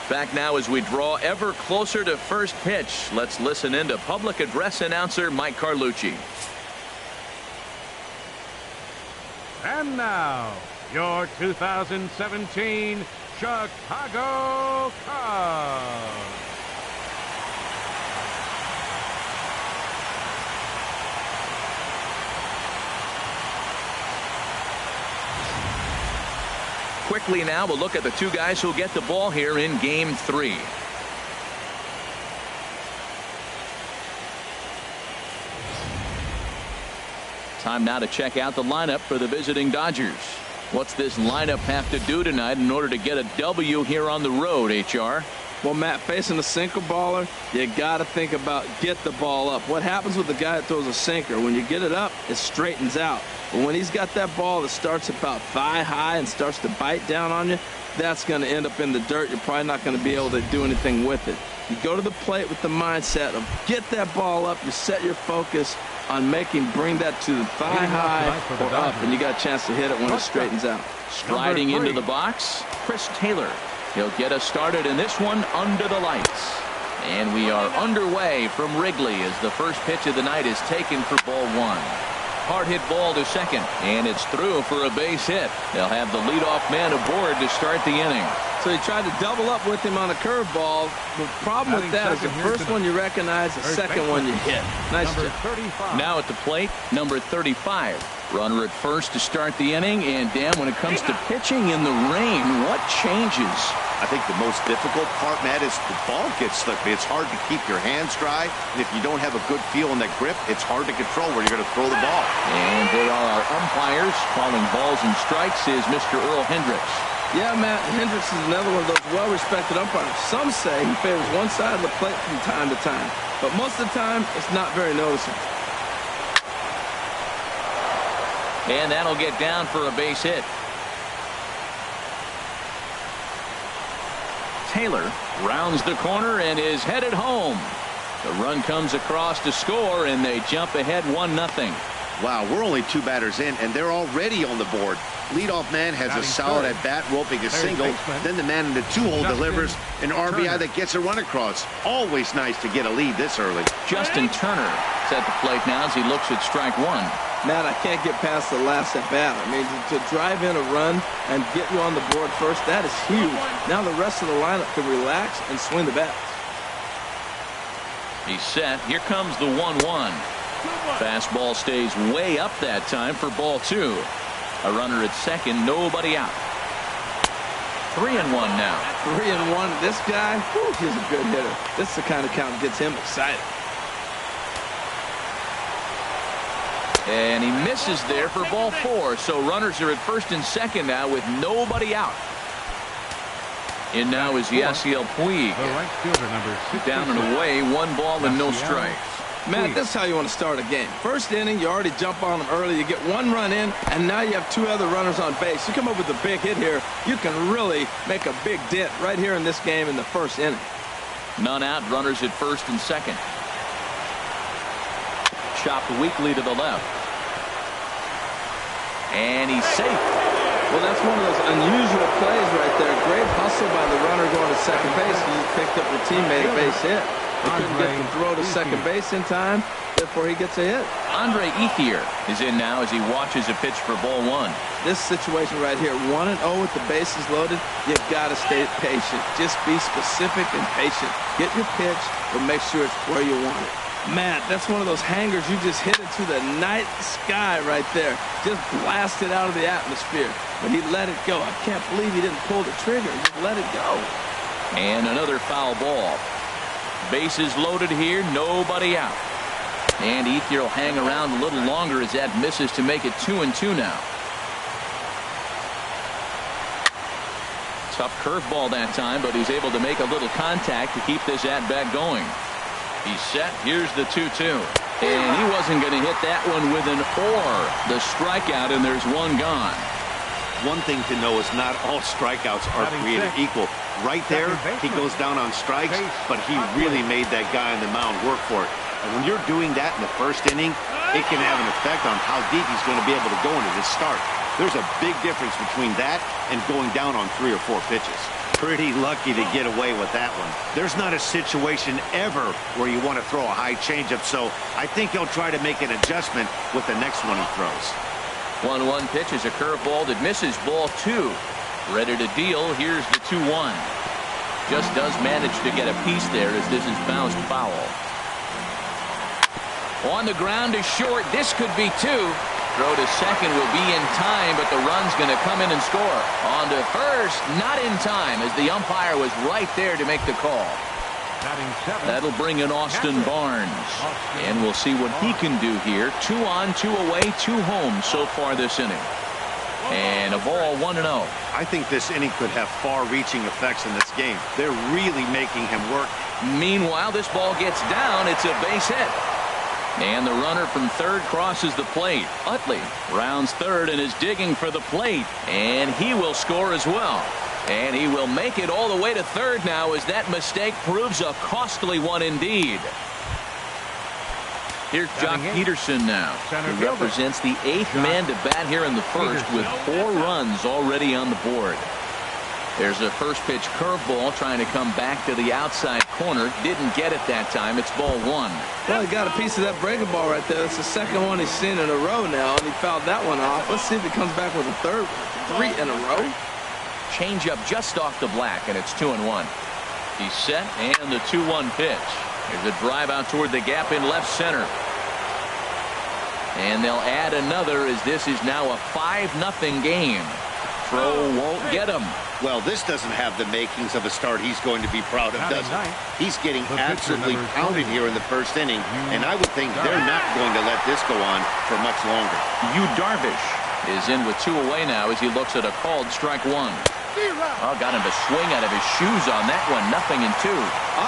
Back now as we draw ever closer to first pitch. Let's listen in to public address announcer Mike Carlucci. And now, your 2017 Chicago Cubs. Quickly now, we'll look at the two guys who'll get the ball here in Game 3. Time now to check out the lineup for the visiting Dodgers. What's this lineup have to do tonight in order to get a W here on the road, HR? Well, Matt, facing a sinker baller, you got to think about get the ball up. What happens with the guy that throws a sinker? When you get it up, it straightens out. But when he's got that ball that starts about thigh high and starts to bite down on you, that's going to end up in the dirt. You're probably not going to be able to do anything with it. You go to the plate with the mindset of get that ball up. You set your focus on bring that to the thigh high or up, and you got a chance to hit it when it straightens out. Striding into the box, Chris Taylor. He'll get us started in this one under the lights. And we are underway from Wrigley as the first pitch of the night is taken for ball 1. Hard hit ball to second, and it's through for a base hit. They'll have the leadoff man aboard to start the inning. So he tried to double up with him on a curveball. The problem with that is the first one you recognize, the second one you hit. Nice job. Now at the plate, number 35. Runner at first to start the inning. And Dan, when it comes to pitching in the rain, what changes? I think the most difficult part, Matt, is the ball gets slippy. It's hard to keep your hands dry. And if you don't have a good feel in that grip, it's hard to control where you're going to throw the ball. And there are our umpires calling balls and strikes is Mr. Earl Hendricks. Yeah, Matt, Hendricks is another one of those well-respected umpires. Some say he favors one side of the plate from time to time. But most of the time, it's not very noticeable. And that'll get down for a base hit. Taylor rounds the corner and is headed home. The run comes across to score, and they jump ahead 1-0. Wow, we're only 2 batters in, and they're already on the board. Leadoff man has a solid at-bat, roping a single. Then the man in the 2-hole delivers an RBI that gets a run across. Always nice to get a lead this early. Justin Turner is at the plate now as he looks at strike 1. Matt, I can't get past the last at-bat. I mean, to drive in a run and get you on the board first, that is huge. Now the rest of the lineup can relax and swing the bats. He's set. Here comes the 1-1. Fastball stays way up that time for ball 2. A runner at second, nobody out. 3-1 now. 3-1. This guy, whew, he's a good hitter. This is the kind of count that gets him excited. And he misses there for ball 4. So runners are at first and second now with nobody out. In now is Yasiel Puig. Down and away, 1 ball and no strikes. Matt, this is how you want to start a game. First inning, you already jump on them early. You get 1 run in, and now you have 2 other runners on base. You come up with a big hit here, you can really make a big dent right here in this game in the first inning. None out, runners at first and second. Chopped weakly to the left. And he's safe. Well, that's one of those unusual plays right there. Great hustle by the runner going to second base. He picked up your teammate a base hit. He couldn't get the throw to second base in time, therefore he gets a hit. Andre Ethier is in now as he watches a pitch for ball 1. This situation right here, 1-0 with the bases loaded, you got to stay patient. Just be specific and patient. Get your pitch, but make sure it's where you want it. Matt, that's one of those hangers you just hit into the night sky right there. Just blast it out of the atmosphere. But he let it go. I can't believe he didn't pull the trigger. He just let it go. And another foul ball. Bases loaded here, nobody out. And Ethier will hang around a little longer as that misses to make it 2-2 now. Tough curveball that time, but he's able to make a little contact to keep this at-bat going. He's set. Here's the 2-2. And he wasn't going to hit that one with an or. The strikeout, and there's 1 gone. One thing to know is not all strikeouts are created equal. Right there, he goes down on strikes, but he really made that guy on the mound work for it. And when you're doing that in the first inning, it can have an effect on how deep he's going to be able to go into this start. There's a big difference between that and going down on 3 or 4 pitches. pretty lucky to get away with that one. There's not a situation ever where you want to throw a high changeup, so I think he'll try to make an adjustment with the next one he throws. 1-1 pitch is a curveball that misses, ball 2. Ready to deal. Here's the 2-1. Just does manage to get a piece there as this is bounced foul. On the ground is short. This could be 2. Throw to second will be in time, but the run's going to come in and score. On to first, not in time, as the umpire was right there to make the call. That'll bring in Austin Barnes, and we'll see what he can do here. 2 on, 2 away, 2 home so far this inning. And a ball 1-0. I think this inning could have far-reaching effects in this game. They're really making him work. Meanwhile, this ball gets down. It's a base hit. And the runner from third crosses the plate. Utley rounds third and is digging for the plate. And he will score as well. And he will make it all the way to third now, as that mistake proves a costly one indeed. Here's Jock Peterson now, who represents the 8th man to bat here in the first with 4 runs already on the board. There's a first pitch curveball trying to come back to the outside corner. Didn't get it that time. It's ball 1. Well, he got a piece of that breaking ball right there. It's the second one he's seen in a row now, and he fouled that one off. Let's see if he comes back with a third. 3 in a row. Change up just off the black, and it's 2-1. He's set, and the 2-1 pitch. There's a drive out toward the gap in left center. And they'll add another, as this is now a 5-0 game. Throw won't get him. Well, this doesn't have the makings of a start he's going to be proud of, does it? He's getting absolutely pounded here in the first inning, and I would think they're not going to let this go on for much longer. Yu Darvish is in with 2 away now as he looks at a called strike 1. Oh, got him to swing out of his shoes on that one. 0-2.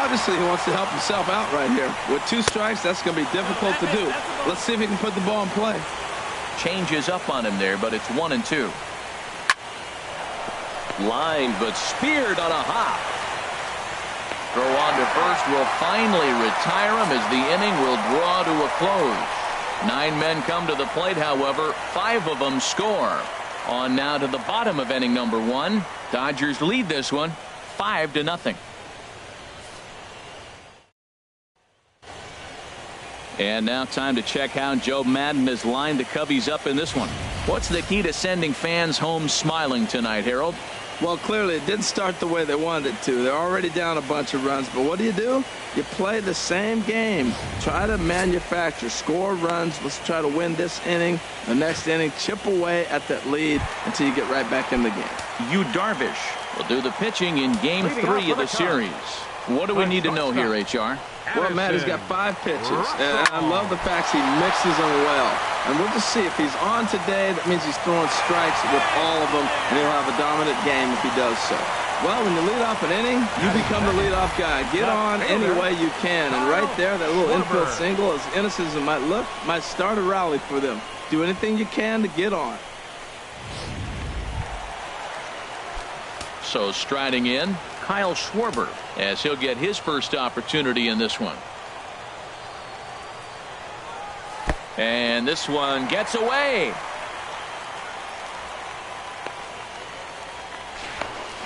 Obviously, he wants to help himself out right here. With 2 strikes, that's going to be difficult to do. Let's see if he can put the ball in play. Changes up on him there, but it's 1-2. Line, but speared on a hop. Throw on to first will finally retire him as the inning will draw to a close. 9 men come to the plate, however. 5 of them score. On now to the bottom of inning number 1. Dodgers lead this one 5-0. And now time to check how Joe Madden has lined the Cubbies up in this one. What's the key to sending fans home smiling tonight, Harold? Well, clearly it didn't start the way they wanted it to. They're already down a bunch of runs, but what do? You play the same game. Try to manufacture, score runs. Let's try to win this inning. The next inning, chip away at that lead until you get right back in the game. Yu Darvish will do the pitching in game 3 of the series. What do we need to know here, HR? Well, Matt, he's got 5 pitches, and I love the fact he mixes them well. And we'll just see if he's on today. That means he's throwing strikes with all of them, and he'll have a dominant game if he does so. Well, when you lead off an inning, you become the leadoff guy. Get on any way you can. And right there, that little infield single, as innocent as it might look, might start a rally for them. Do anything you can to get on. So striding in, Kyle Schwarber, as he'll get his first opportunity in this one. And this one gets away.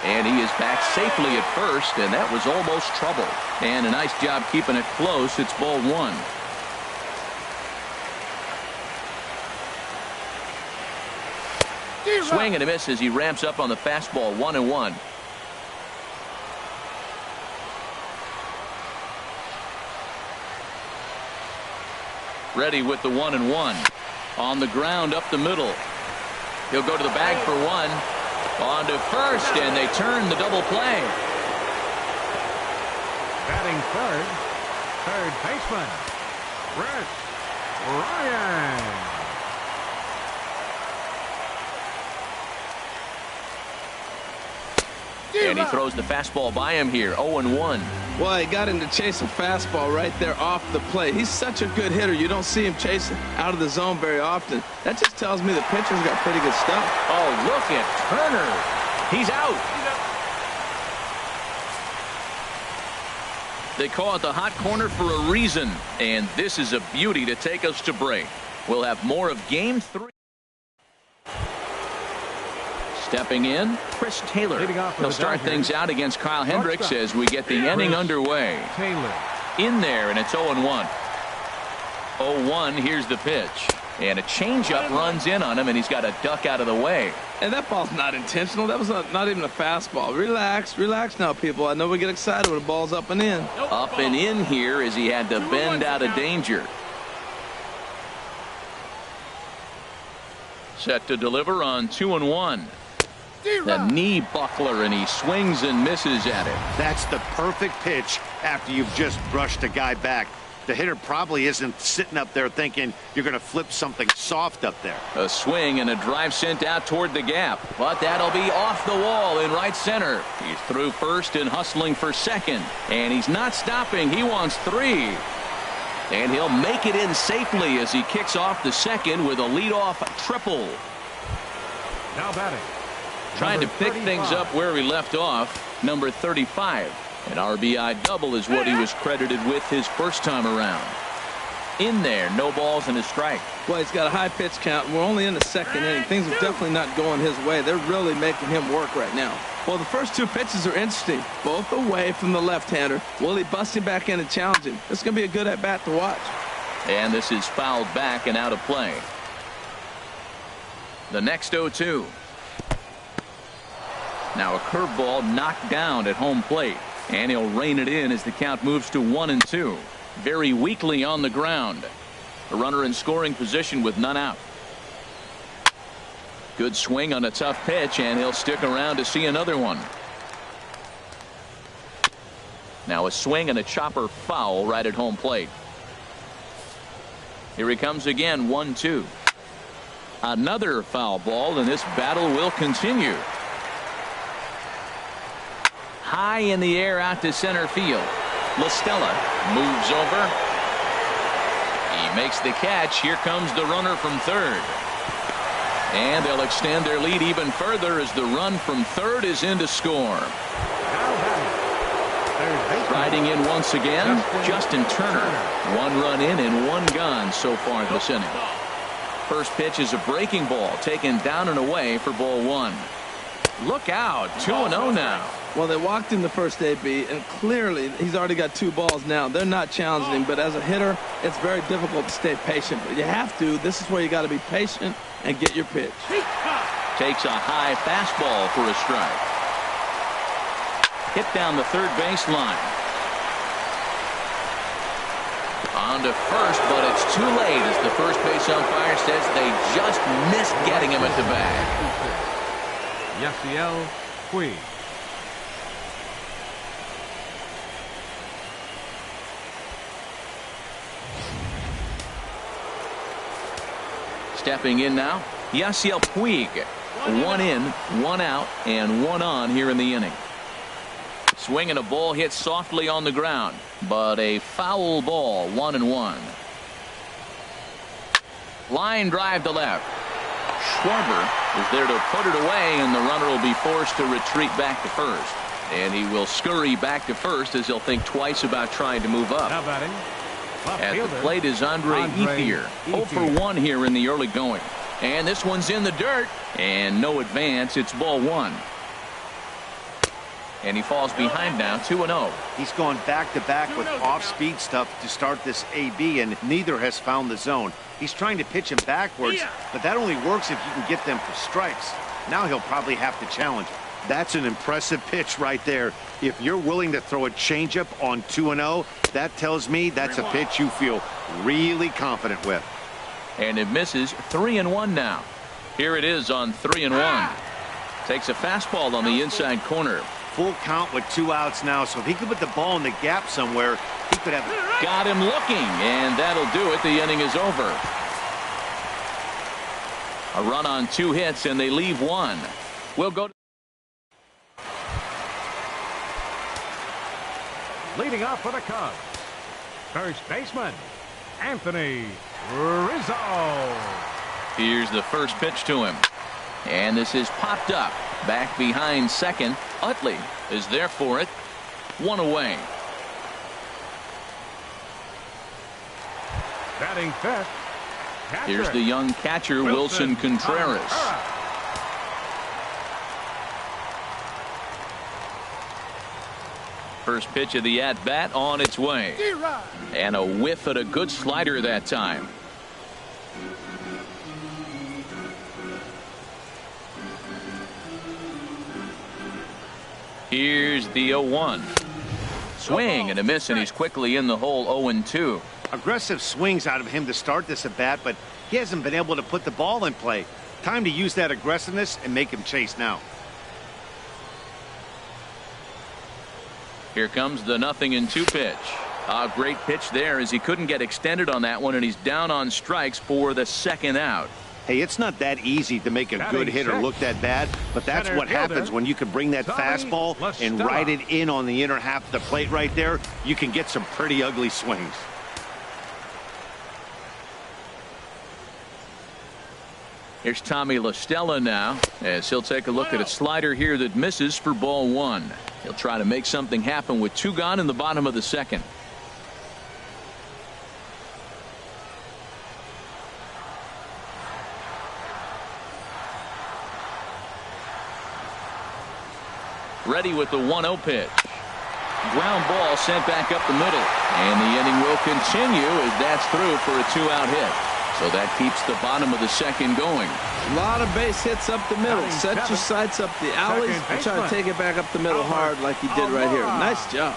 And he is back safely at first, and that was almost trouble. And a nice job keeping it close. It's ball 1. Swing and a miss as he ramps up on the fastball. 1-1. Ready with the 1-1. On the ground up the middle. He'll go to the bag for 1. On to first, and they turn the double play. Batting third baseman, Kris Bryant. And he throws the fastball by him here. 0-1. Well, he got him to chase a fastball right there off the plate. He's such a good hitter. You don't see him chasing out of the zone very often. That just tells me the pitcher's got pretty good stuff. Oh, look at Turner. He's out. They call it the hot corner for a reason. And this is a beauty to take us to break. We'll have more of game 3. Stepping in, Chris Taylor. He'll start things out against Kyle Hendricks as we get the inning underway. In there, and it's 0-1. 0-1, here's the pitch. And a changeup runs in on him, and he's got to duck out of the way. And that ball's not intentional. That was not even a fastball. Relax, relax now, people. I know we get excited when the ball's up and in. Up and in here as he had to bend out of danger. Set to deliver on 2-1. The knee buckler, and he swings and misses at it. That's the perfect pitch after you've just brushed a guy back. The hitter probably isn't sitting up there thinking you're going to flip something soft up there. A swing and a drive sent out toward the gap, but that'll be off the wall in right center. He's through first and hustling for second, and he's not stopping. He wants 3. And he'll make it in safely as he kicks off the second with a leadoff triple. Now batting. Trying to pick things up where he left off, number 35. An RBI double is what he was credited with his first time around. In there, no balls and a strike. Well, he's got a high pitch count. We're only in the second inning. Things are definitely not going his way. They're really making him work right now. Well, the first 2 pitches are interesting. Both away from the left-hander. Will he bust him back in and challenge him? It's going to be a good at-bat to watch. And this is fouled back and out of play. The next 0-2. Now a curveball knocked down at home plate. And he'll rein it in as the count moves to 1-2. Very weakly on the ground. A runner in scoring position with none out. Good swing on a tough pitch, and he'll stick around to see another one. Now a swing and a chopper foul right at home plate. Here he comes again, 1-2. Another foul ball, and this battle will continue. High in the air out to center field. La Stella moves over. He makes the catch. Here comes the runner from third. And they'll extend their lead even further as the run from third is in to score. Riding in once again, Justin Turner. 1 run in and 1 gone so far this inning. First pitch is a breaking ball taken down and away for ball 1. Look out, 2-0 now. Well, they walked him the first AB, and clearly he's already got 2 balls now. They're not challenging him, but as a hitter, it's very difficult to stay patient. But you have to. This is where you got to be patient and get your pitch. Takes a high fastball for a strike. Hit down the third base line. On to first, but it's too late as the first base umpire says they just missed getting him at the bag. Yasiel Puig. Stepping in now, Yasiel Puig. 1 in, 1 out, and 1 on here in the inning. Swing and a ball hit softly on the ground, but a foul ball, 1-1. Line drive to left. Schwarber is there to put it away, and the runner will be forced to retreat back to first. And he will scurry back to first as he'll think twice about trying to move up. Now batting. At the plate is Andre Ethier. 0 for 1 here in the early going. And this one's in the dirt. And no advance. It's ball 1. And he falls behind now, 2-0. He's gone back-to-back with off-speed stuff to start this AB, and neither has found the zone. He's trying to pitch him backwards, but that only works if you can get them for strikes. Now he'll probably have to challenge him. That's an impressive pitch right there. If you're willing to throw a changeup on 2-0, that tells me that's a pitch you feel really confident with. And it misses. 3-1 now. Here it is on 3-1. Takes a fastball on the inside corner. Full count with 2 outs now, so if he could put the ball in the gap somewhere, he could have it. Got him looking, and that'll do it. The inning is over. A run on 2 hits, and they leave 1. We'll go to leading off for the Cubs, first baseman, Anthony Rizzo. Here's the first pitch to him. And this is popped up. Back behind second. Utley is there for it. 1 away. Batting fifth. Here's the young catcher, Wilson Contreras. First pitch of the at-bat on its way. And a whiff at a good slider that time. Here's the 0-1. Swing and a miss, and he's quickly in the hole. 0-2. Aggressive swings out of him to start this at bat, but he hasn't been able to put the ball in play. Time to use that aggressiveness and make him chase now. Here comes the 0-2 pitch. A great pitch there as he couldn't get extended on that one, and he's down on strikes for the second out. Hey, it's not that easy to make a good hitter look that bad, but that's what happens when you can bring that fastball and ride it in on the inner half of the plate right there. You can get some pretty ugly swings. Here's Tommy La Stella now, as he'll take a look at a slider here that misses for ball 1. He'll try to make something happen with 2 gone in the bottom of the second. Ready with the 1-0 pitch. Ground ball sent back up the middle, and the inning will continue as that's through for a 2-out hit. So that keeps the bottom of the second going. A lot of base hits up the middle. Set your sights up the alleys and try to take it back up the middle hard like he did right here. Nice job.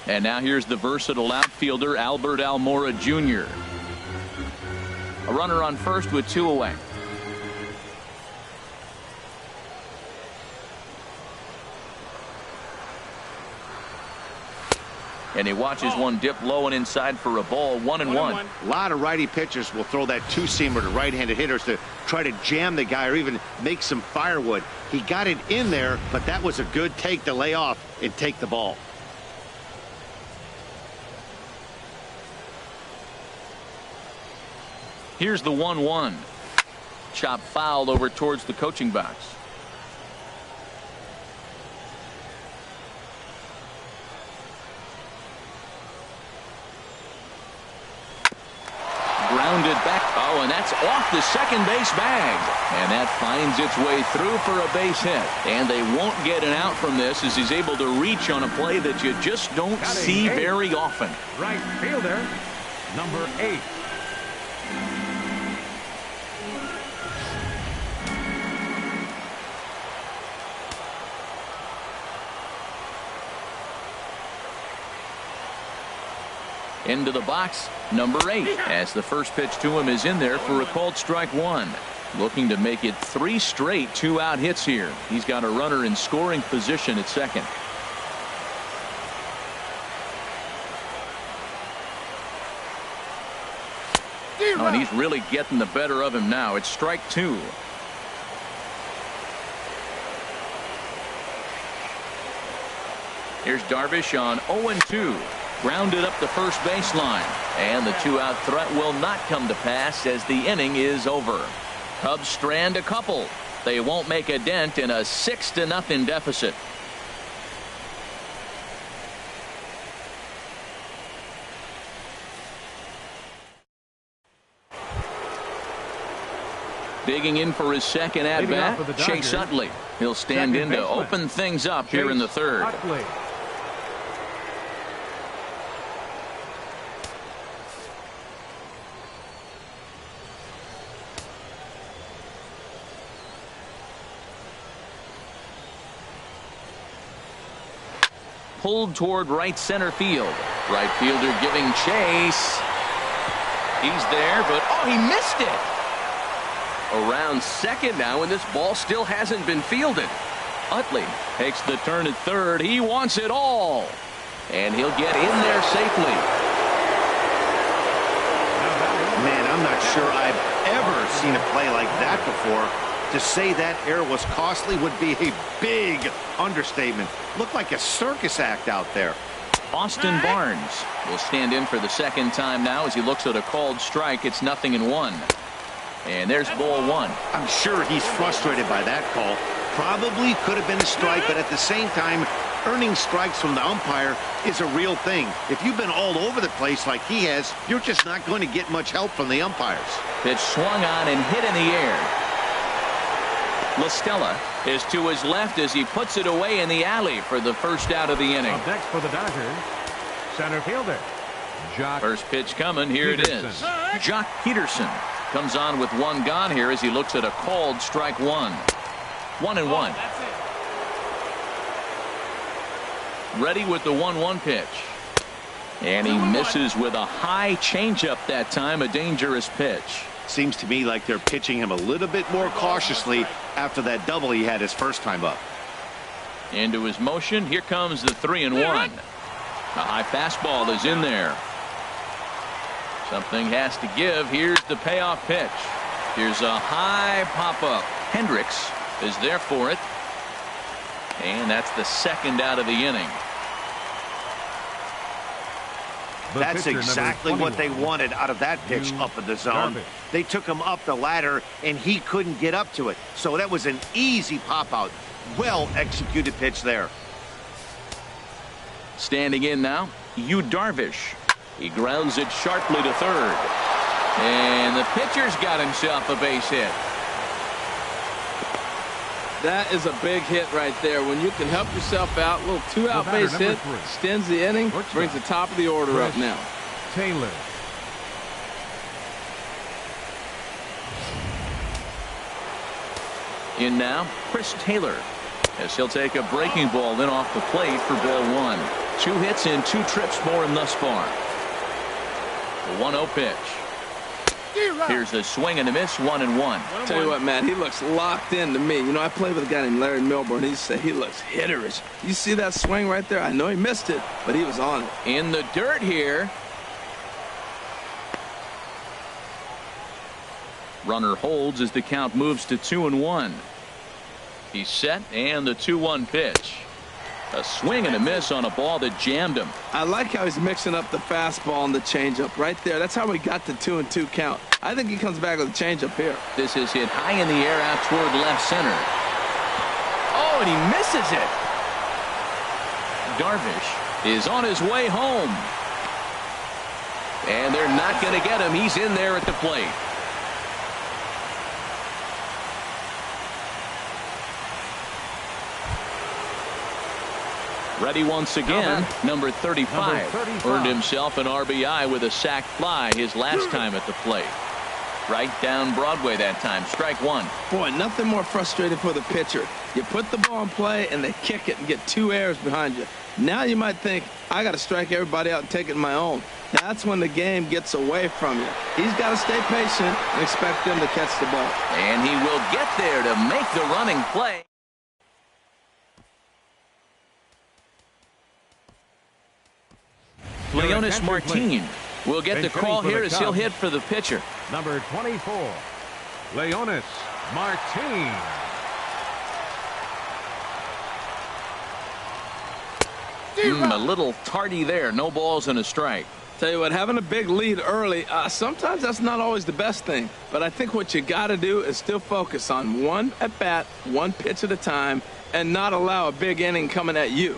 And now here's the versatile outfielder Albert Almora Jr. A runner on first with 2 away. And he watches one dip low and inside for a ball. 1-1. A lot of righty pitchers will throw that 2-seamer to right-handed hitters to try to jam the guy or even make some firewood. He got it in there, but that was a good take to lay off and take the ball. Here's the 1-1. Chop fouled over towards the coaching box. Grounded back. Oh, and that's off the second base bag. And that finds its way through for a base hit. And they won't get an out from this as he's able to reach on a play that you just don't see very often. Right fielder, number 8. Into the box, number 8, as the first pitch to him is in there for a called strike 1. Looking to make it 3 straight 2-out hits here. He's got a runner in scoring position at second. Oh, and he's really getting the better of him now. It's strike 2. Here's Darvish on 0-2. Grounded up the first baseline, and the 2-out threat will not come to pass as the inning is over. Cubs strand a couple. They won't make a dent in a 6-0 deficit. Digging in for his second at-bat, Chase Utley. He'll stand in to open things up here in the third. Pulled toward right center field. Right fielder giving chase. He's there, but oh, he missed it. Around second now, and this ball still hasn't been fielded. Utley takes the turn at third. He wants it all, and he'll get in there safely. Man, I'm not sure I've ever seen a play like that before. To say that error was costly would be a big understatement. Looked like a circus act out there. Austin Barnes will stand in for the second time now as he looks at a called strike. It's 0-1. And there's ball 1. I'm sure he's frustrated by that call. Probably could have been a strike, but at the same time, Earning strikes from the umpire is a real thing. If you've been all over the place like he has, you're just not going to get much help from the umpires. Pitch swung on and hit in the air. La Stella is to his left as he puts it away in the alley for the first out of the inning. Up next for the Dodgers, center fielder, Joc. First pitch coming. Here it is. Joc Pederson comes on with one gone here as he looks at a called strike one. 1-1. Ready with the 1-1 pitch. And he misses with a high changeup that time. A dangerous pitch. Seems to me like they're pitching him a little bit more cautiously after that double he had his first time up. Into his motion. Here comes the 3-1. A high fastball is in there. Something has to give. Here's the payoff pitch. Here's a high pop-up. Hendricks is there for it. And that's the second out of the inning. That's exactly what they wanted out of that pitch up in the zone. They took him up the ladder, and he couldn't get up to it. So that was an easy pop-out. Well-executed pitch there. Standing in now, Yu Darvish. He grounds it sharply to third. And the pitcher's got himself a base hit. That is a big hit right there. When you can help yourself out, a little two-out base hit, extends the inning, brings the top of the order up now. Taylor. In now, Chris Taylor, as he'll take a breaking ball in off the plate for ball one. 2 hits and 2 trips for him thus far. The 1-0 pitch. Here's a swing and a miss. 1-1. Tell you what, Matt, he looks locked in to me. You know, I played with a guy named Larry Milburn. He said he looks hitterish. You see that swing right there? I know he missed it, but he was on it. In the dirt here. Runner holds as the count moves to 2-1. He's set, and the 2-1 pitch. A swing and a miss on a ball that jammed him. I like how he's mixing up the fastball and the changeup right there. That's how we got the 2-2 count. I think he comes back with a changeup here. This is hit high in the air out toward left center. Oh, and he misses it. Darvish is on his way home. And they're not going to get him. He's in there at the plate. Ready once again, number 35. Earned himself an RBI with a sac fly his last time at the plate. Right down Broadway that time. Strike one. Boy, nothing more frustrating for the pitcher. You put the ball in play and they kick it and get 2 errors behind you. Now you might think, I got to strike everybody out and take it my own. That's when the game gets away from you. He's got to stay patient and expect them to catch the ball. And he will get there to make the running play. Leonys Martin will get the call here as he'll hit for the pitcher. Number 24, Leonys Martin. A little tardy there. No balls and a strike. Tell you what, having a big lead early, sometimes that's not always the best thing. But I think what you got to do is still focus on one at bat, one pitch at a time, and not allow a big inning coming at you.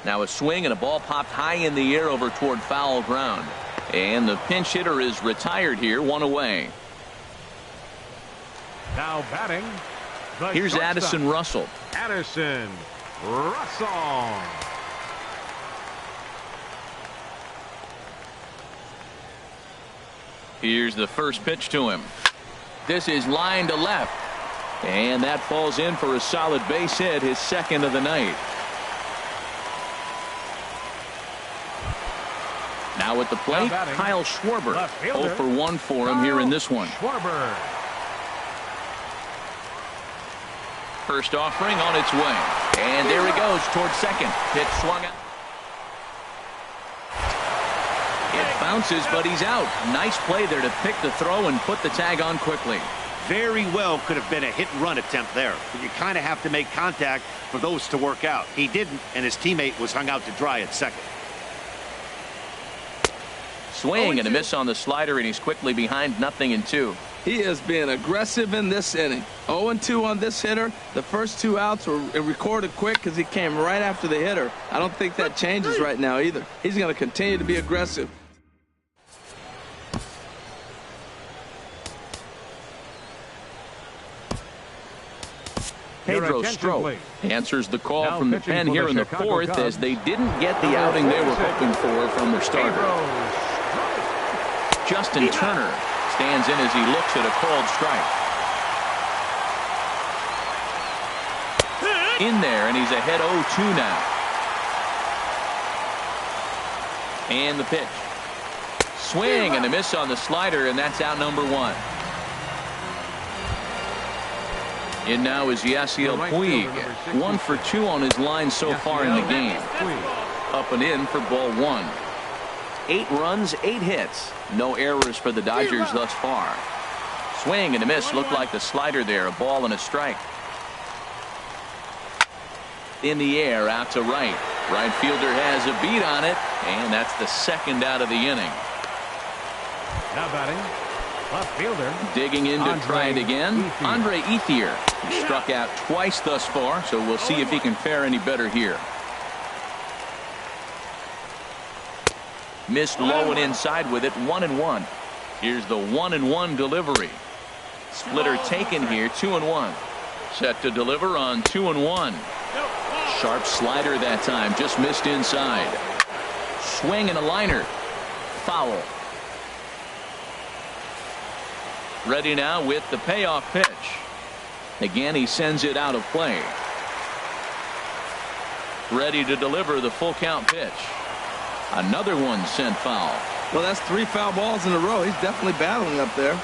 Now a swing and a ball popped high in the air over toward foul ground. And the pinch hitter is retired here, 1 away. Now batting. Here's shortstop, Addison Russell. Addison Russell. Here's the first pitch to him. This is line to left. And that falls in for a solid base hit, his second of the night. Now at the plate, Kyle Schwarber. 0 for 1 for him here in this one. Schwarber. First offering on its way. And there he goes towards second. Pitch swung out. It bounces, but he's out. Nice play there to pick the throw and put the tag on quickly. Very well could have been a hit-and-run attempt there. But you kind of have to make contact for those to work out. He didn't, and his teammate was hung out to dry at second. Swing and a miss on the slider, and he's quickly behind 0-2. He is being aggressive in this inning. 0-2 on this hitter. The first 2 outs were recorded quick because he came right after the hitter. I don't think that changes right now either. He's going to continue to be aggressive. Pedro Strop answers the call from the pen here in the 4th as they didn't get the outing they were hoping for from their starter. Justin Turner stands in as he looks at a called strike. In there, and he's ahead 0-2 now. And the pitch. Swing and a miss on the slider, and that's out number 1. In now is Yasiel Puig. 1 for 2 on his line so far in the game. Up and in for ball 1. 8 runs, 8 hits. No errors for the Dodgers thus far. Swing and a miss. Looked like the slider there. A ball and a strike. In the air, out to right. Right fielder has a beat on it, and that's the 2nd out of the inning. Now batting, left fielder. Digging in to try it again. Andre Ethier. He struck out twice thus far, so we'll see if he can fare any better here. Missed low and inside with it. 1-1. Here's the 1-1 delivery. Splitter taken here. 2-1. Set to deliver on 2-1. Sharp slider that time. Just missed inside. Swing and a liner. Foul. Ready now with the payoff pitch. Again, he sends it out of play. Ready to deliver the full count pitch. Another one sent foul. Well, that's 3 foul balls in a row. He's definitely battling up there.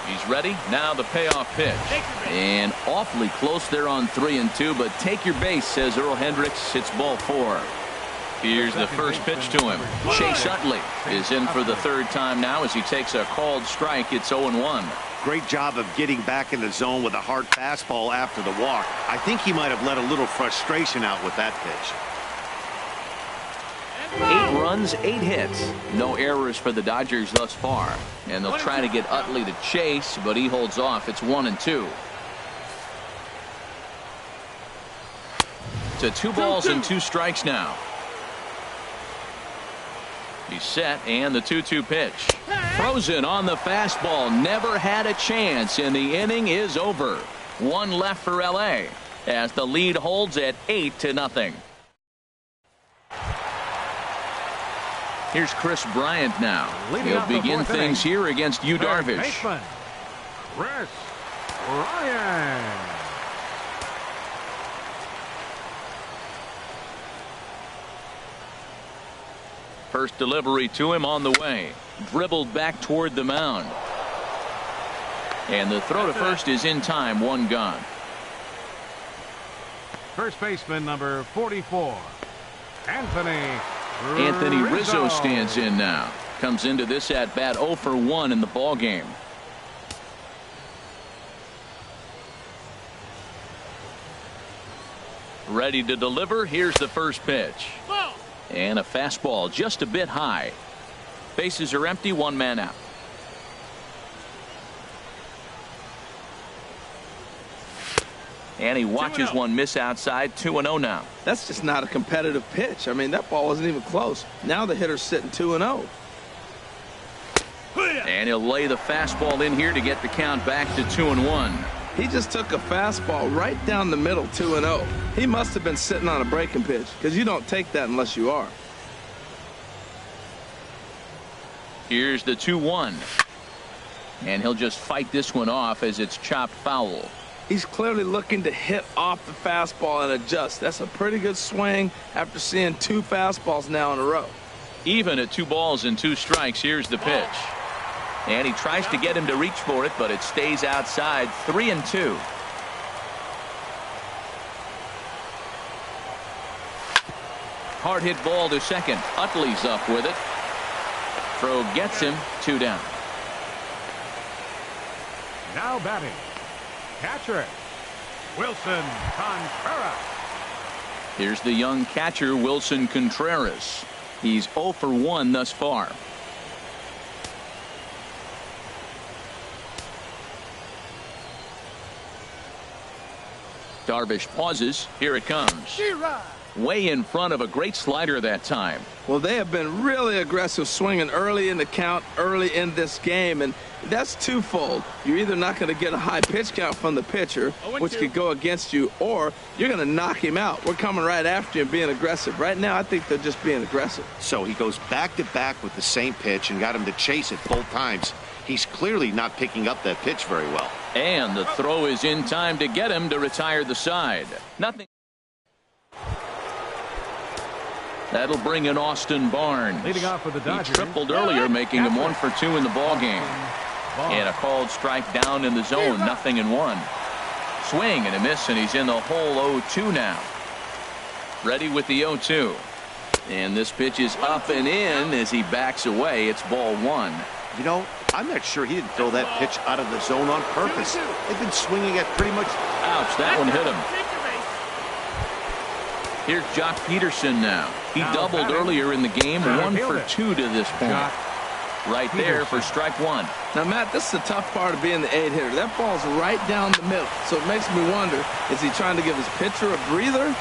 He's ready. Now the payoff pitch. And awfully close there on 3-2, but take your base, says Earl Hendricks. It's ball 4. Here's the first pitch to him. Chase Utley is in for the 3rd time now as he takes a called strike. It's 0-1. Great job of getting back in the zone with a hard fastball after the walk. I think he might have let a little frustration out with that pitch. 8 runs, 8 hits. No errors for the Dodgers thus far. And they'll try to get Utley to chase, but he holds off. It's 1-2. To 2 balls and 2 strikes now. He's set, and the 2-2 pitch. Frozen on the fastball. Never had a chance, and the inning is over. 1 left for L.A. as the lead holds at 8-0. Here's Chris Bryant now. He'll begin things here against Yu Darvish. Chris Bryant. First delivery to him on the way. Dribbled back toward the mound. And the throw to first is in time. 1 gone. First baseman number 44. Anthony Rizzo stands in now. Comes into this at bat 0 for 1 in the ball game. Ready to deliver. Here's the first pitch. And a fastball just a bit high. Bases are empty. 1 man out. And he watches one miss outside. 2-0 now. That's just not a competitive pitch. I mean, that ball wasn't even close. Now the hitter's sitting 2-0. And he'll lay the fastball in here to get the count back to 2-1. He just took a fastball right down the middle. 2-0. He must have been sitting on a breaking pitch, because you don't take that unless you are. Here's the 2-1. And he'll just fight this one off as it's chopped foul. He's clearly looking to hit off the fastball and adjust. That's a pretty good swing after seeing 2 fastballs now in a row. Even at 2 balls and 2 strikes. Here's the pitch. And he tries to get him to reach for it, but it stays outside. 3-2. Hard hit ball to second. Utley's up with it. Throw gets him. 2 down. Now batting. Catcher Wilson Contreras. Here's the young catcher Wilson Contreras. He's 0 for 1 thus far. Darvish pauses. Here it comes. Way in front of a great slider that time. Well, they have been really aggressive swinging early in the count, early in this game, and that's twofold. You're either not going to get a high pitch count from the pitcher, which could go against you, or you're going to knock him out. We're coming right after you and being aggressive. Right now, I think they're just being aggressive. So he goes back-to-back with the same pitch and got him to chase it both times. He's clearly not picking up that pitch very well. And the throw is in time to get him to retire the side. Nothing. That'll bring in Austin Barnes. Leading off for the Dodgers. He tripled earlier, making him 1 for 2 in the ball game. And a called strike down in the zone, 0-1. Swing and a miss, and he's in the hole 0-2 now. Ready with the 0-2. And this pitch is up and in as he backs away. It's ball 1. You know, I'm not sure he didn't throw that pitch out of the zone on purpose. They've been swinging at pretty much. Ouch, that one hit him. Here's Jock Peterson now. He doubled earlier in the game, 1 for 2 to this point. Right there for strike 1. Now, Matt, this is the tough part of being the 8-hitter. That ball's right down the middle. So it makes me wonder, is he trying to give his pitcher a breather,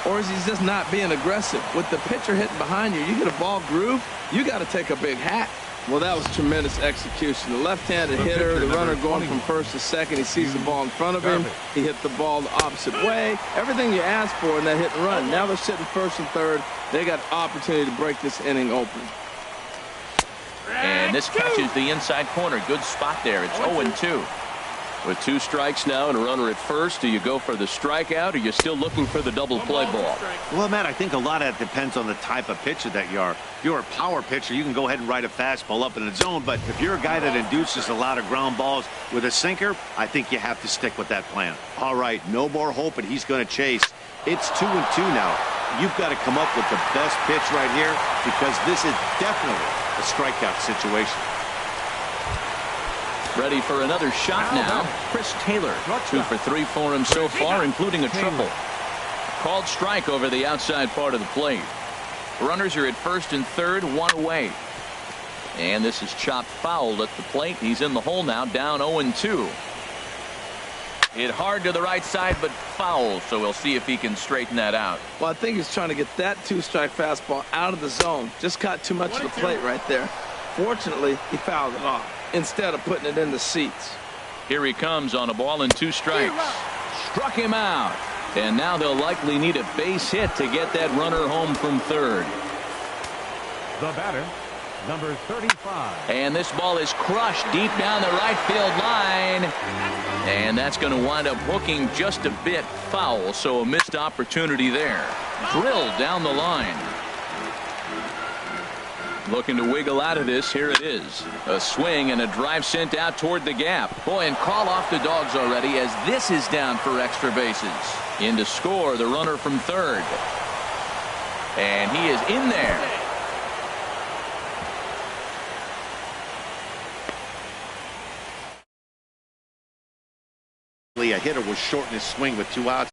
or is he just not being aggressive? With the pitcher hitting behind you, you get a ball groove, you got to take a big hack. Well, that was tremendous execution. The left-handed hitter, the runner going from first to second. He sees the ball in front of him. He hit the ball the opposite way. Everything you asked for in that hit and run. Now they're sitting first and third. They got the opportunity to break this inning open. And this catches the inside corner. Good spot there. It's 0-2. With 2 strikes now and a runner at first, do you go for the strikeout, or are you still looking for the double play ball? Well, Matt, I think a lot of that depends on the type of pitcher that you are. If you're a power pitcher, you can go ahead and ride a fastball up in the zone. But if you're a guy that induces a lot of ground balls with a sinker, I think you have to stick with that plan. All right, no more hoping he's going to chase. It's 2-2 now. You've got to come up with the best pitch right here, because this is definitely a strikeout situation. Ready for another shot now. Chris Taylor, 2 for 3 for him so far, including a triple. Called strike over the outside part of the plate. Runners are at first and third, 1 away. And this is chopped foul at the plate. He's in the hole now, down 0-2. Hit hard to the right side, but foul, so we'll see if he can straighten that out. Well, I think he's trying to get that 2-strike fastball out of the zone. Just caught too much of the plate right there. Fortunately, he fouled it off instead of putting it in the seats. Here he comes on a ball and 2 strikes. Struck him out. And now they'll likely need a base hit to get that runner home from third. The batter, number 35. And this ball is crushed deep down the right field line. And that's going to wind up hooking just a bit foul, so a missed opportunity there. Drilled down the line. Looking to wiggle out of this. Here it is. A swing and a drive sent out toward the gap. Boy, and call off the dogs already as this is down for extra bases. In to score the runner from third. And he is in there. A hitter was short in his swing with 2 outs.